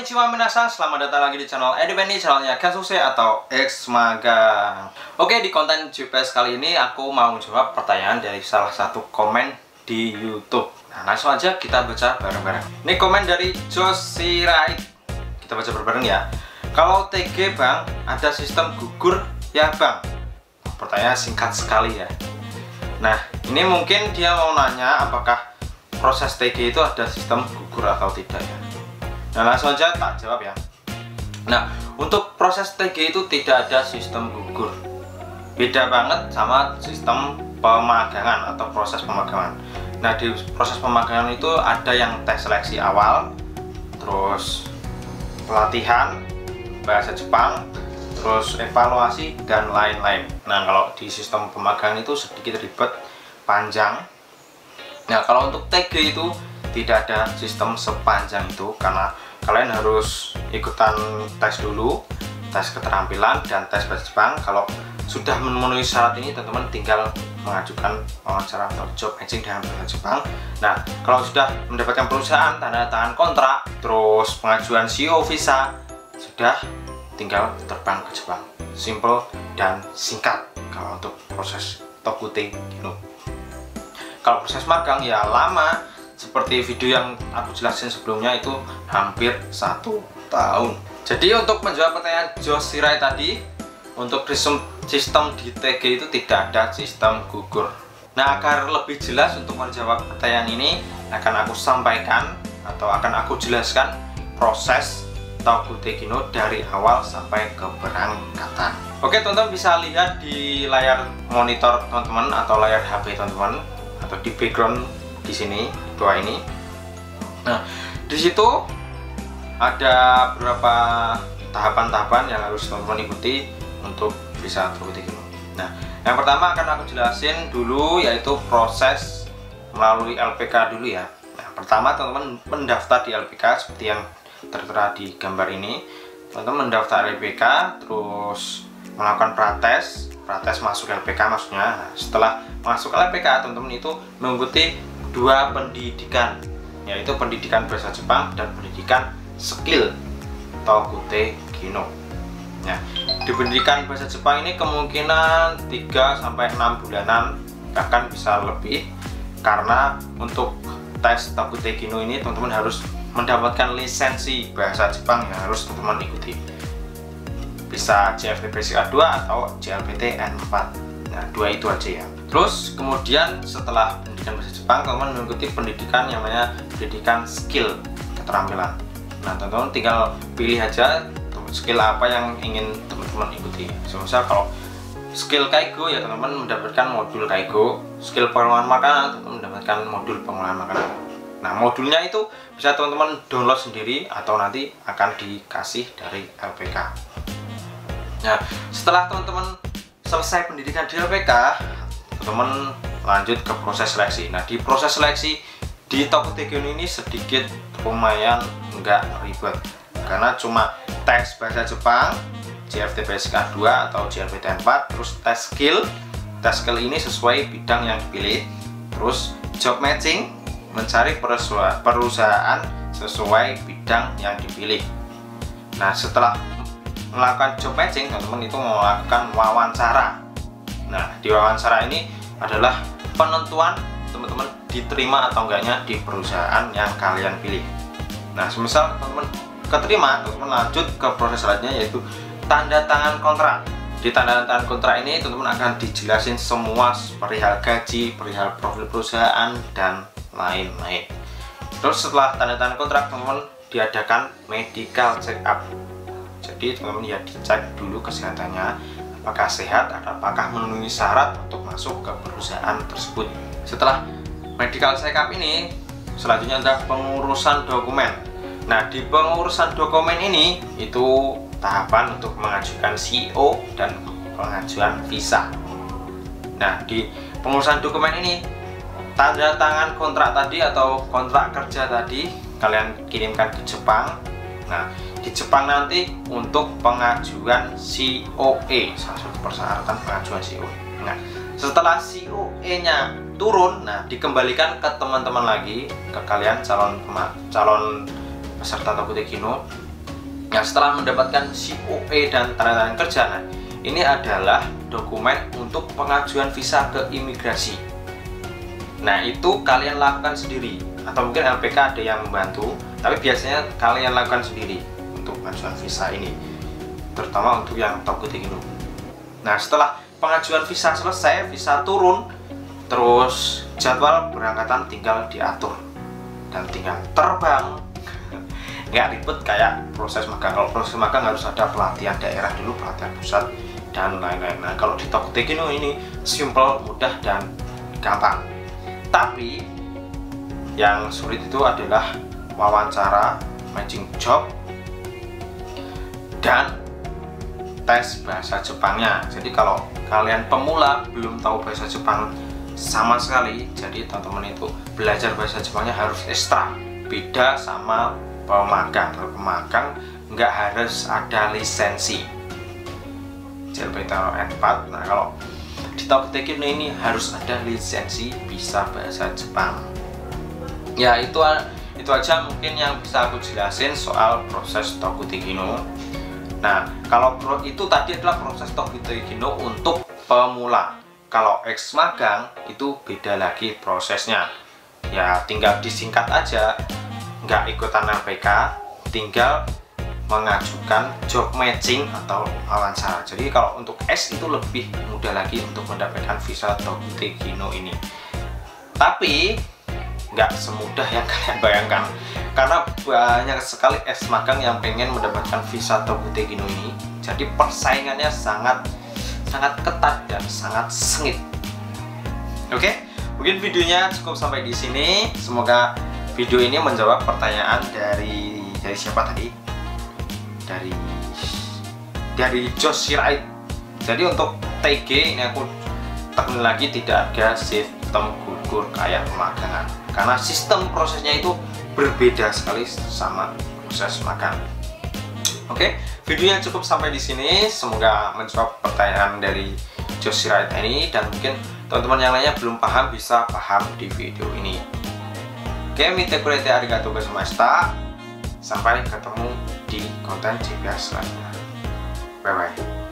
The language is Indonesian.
Konnichiwa minasan, selamat datang lagi di channel Edwin, channelnya Kasuse atau X Magang. Oke, di konten GPS kali ini aku mau jawab pertanyaan dari salah satu komen di YouTube. Nah, langsung aja kita baca bareng-bareng. Ini komen dari Josirait. Kita baca bareng-bareng ya. Kalau TG Bang, ada sistem gugur ya Bang? Pertanyaan singkat sekali ya. Nah, ini mungkin dia mau nanya apakah proses TG itu ada sistem gugur atau tidak ya. Nah, langsung aja tak jawab ya. Nah, untuk proses TG itu tidak ada sistem gugur. Beda banget sama sistem pemagangan atau proses pemagangan. Nah, di proses pemagangan itu ada yang tes seleksi awal, terus pelatihan bahasa Jepang, terus evaluasi dan lain-lain. Nah, kalau di sistem pemagangan itu sedikit ribet, panjang. Nah, kalau untuk TG itu tidak ada sistem sepanjang itu, karena kalian harus ikutan tes dulu, tes keterampilan dan tes bahasa Jepang. Kalau sudah memenuhi syarat ini, teman-teman tinggal mengajukan wawancara atau job matching dengan bahasa Jepang. Nah, kalau sudah mendapatkan perusahaan, tanda tangan kontrak, terus pengajuan CO visa, sudah tinggal terbang ke Jepang. Simple dan singkat kalau untuk proses Tokute Kino. Kalau proses magang ya lama, seperti video yang aku jelasin sebelumnya itu hampir 1 tahun. Jadi untuk menjawab pertanyaan Josirai tadi, untuk sistem di TG itu tidak ada sistem gugur. Nah, agar lebih jelas untuk menjawab pertanyaan ini, akan aku sampaikan atau akan aku jelaskan proses Tokute Kino dari awal sampai keberangkatan. Oke, teman-teman bisa lihat di layar monitor teman-teman atau layar HP teman-teman, atau di background di sini dua ini. Nah, di situ ada beberapa tahapan-tahapan yang harus teman-teman ikuti untuk bisa Tokute Kino. Nah, yang pertama akan aku jelasin dulu, yaitu proses melalui LPK dulu ya. Nah, pertama teman-teman mendaftar di LPK seperti yang tertera di gambar ini. Teman-teman mendaftar LPK, terus melakukan prates masuk LPK maksudnya. Nah, setelah masuk LPK, teman-teman itu mengikuti 2 pendidikan, yaitu pendidikan bahasa Jepang dan pendidikan skill Tokute Kino. Nah, di pendidikan bahasa Jepang ini kemungkinan 3-6 bulanan, bahkan bisa lebih, karena untuk tes Tokute Kino ini teman-teman harus mendapatkan lisensi bahasa Jepang yang harus teman-teman ikuti. Bisa JLPT Basic A2 atau JLPT N4. Nah, 2 itu aja ya. Terus kemudian setelah pendidikan bahasa Jepang, teman-teman mengikuti pendidikan yang namanya pendidikan skill keterampilan. Nah, teman-teman tinggal pilih aja skill apa yang ingin teman-teman ikuti. Misal kalau skill Kaigo ya teman-teman mendapatkan modul Kaigo, skill pengolahan makanan teman-teman mendapatkan modul pengolahan makanan. Nah, modulnya itu bisa teman-teman download sendiri atau nanti akan dikasih dari LPK. Nah, setelah teman-teman selesai pendidikan di LPK, teman-teman lanjut ke proses seleksi. Nah, di proses seleksi di Tokute Kino ini sedikit lumayan nggak ribet, karena cuma tes bahasa Jepang, JLPT Basic A2 atau JLPT N4, terus tes skill. Tes skill ini sesuai bidang yang dipilih, terus job matching, mencari perusahaan sesuai bidang yang dipilih. Nah, setelah melakukan job matching, teman-teman itu melakukan wawancara. Nah, di wawancara ini adalah penentuan teman-teman diterima atau enggaknya di perusahaan yang kalian pilih. Nah, semisal teman-teman keterima, teman-teman lanjut ke proses selanjutnya, yaitu tanda tangan kontrak. Di tanda tangan kontrak ini teman-teman akan dijelasin semua perihal gaji, perihal profil perusahaan dan lain-lain. Terus setelah tanda tangan kontrak, teman-teman diadakan medical check up. Jadi teman-teman ya dicek dulu kesehatannya, apakah sehat, apakah memenuhi syarat untuk masuk ke perusahaan tersebut. Setelah medical check up ini, selanjutnya ada pengurusan dokumen. Nah, di pengurusan dokumen ini itu tahapan untuk mengajukan CO dan pengajuan visa. Nah, di pengurusan dokumen ini, tanda tangan kontrak tadi atau kontrak kerja tadi kalian kirimkan ke Jepang. Nah, di Jepang nanti untuk pengajuan COE, salah satu persyaratan pengajuan COE. Nah, setelah COE-nya turun, nah dikembalikan ke teman-teman lagi, ke kalian calon peserta Tokute Kino. Nah, setelah mendapatkan COE dan tanda tangan kerja, nah ini adalah dokumen untuk pengajuan visa ke imigrasi. Nah, itu kalian lakukan sendiri, atau mungkin LPK ada yang membantu, tapi biasanya kalian lakukan sendiri untuk pengajuan visa ini, terutama untuk yang Tokutekino. Nah, setelah pengajuan visa selesai, visa turun, terus jadwal berangkatan tinggal diatur dan tinggal terbang. Nggak ribet kayak proses magang. Kalau proses magang harus ada pelatihan daerah dulu, pelatihan pusat, dan lain-lain. Nah, kalau di Tokutekino ini simple, mudah, dan gampang. Tapi yang sulit itu adalah wawancara, matching job, dan tes bahasa Jepangnya. Jadi kalau kalian pemula belum tahu bahasa Jepang sama sekali, jadi teman-teman itu belajar bahasa Jepangnya harus ekstra, beda sama pemagang. Kalau pemagang nggak harus ada lisensi JLPT N4. Nah, kalau di Tokutekino ini harus ada lisensi bisa bahasa Jepang. Ya, itu aja mungkin yang bisa aku jelasin soal proses Tokutekino. Nah, kalau itu tadi adalah proses Tokutekino untuk pemula. Kalau ex magang itu beda lagi prosesnya. Ya, tinggal disingkat aja, nggak ikutan LPK, tinggal mengajukan job matching atau wawancara. Jadi kalau untuk S itu lebih mudah lagi untuk mendapatkan visa Tokutekino ini. Tapi nggak semudah yang kalian bayangkan, karena banyak sekali ex magang yang pengen mendapatkan visa Tokutekino ini. Jadi persaingannya sangat ketat dan sangat sengit. Oke, mungkin videonya cukup sampai di sini. Semoga video ini menjawab pertanyaan dari siapa tadi? Dari Josh Shirai. Jadi untuk TG ini aku tekan lagi, tidak ada sistem gugur kayak pemagangan, karena sistem prosesnya itu berbeda sekali sama proses magang. Oke, videonya cukup sampai di sini. Semoga menjawab pertanyaan dari Josh Shirai ini, dan mungkin teman-teman yang lainnya belum paham bisa paham di video ini. Oke, mite kurete arigatou gozaimashita. Sampai ketemu di konten JPS selanjutnya. Bye bye.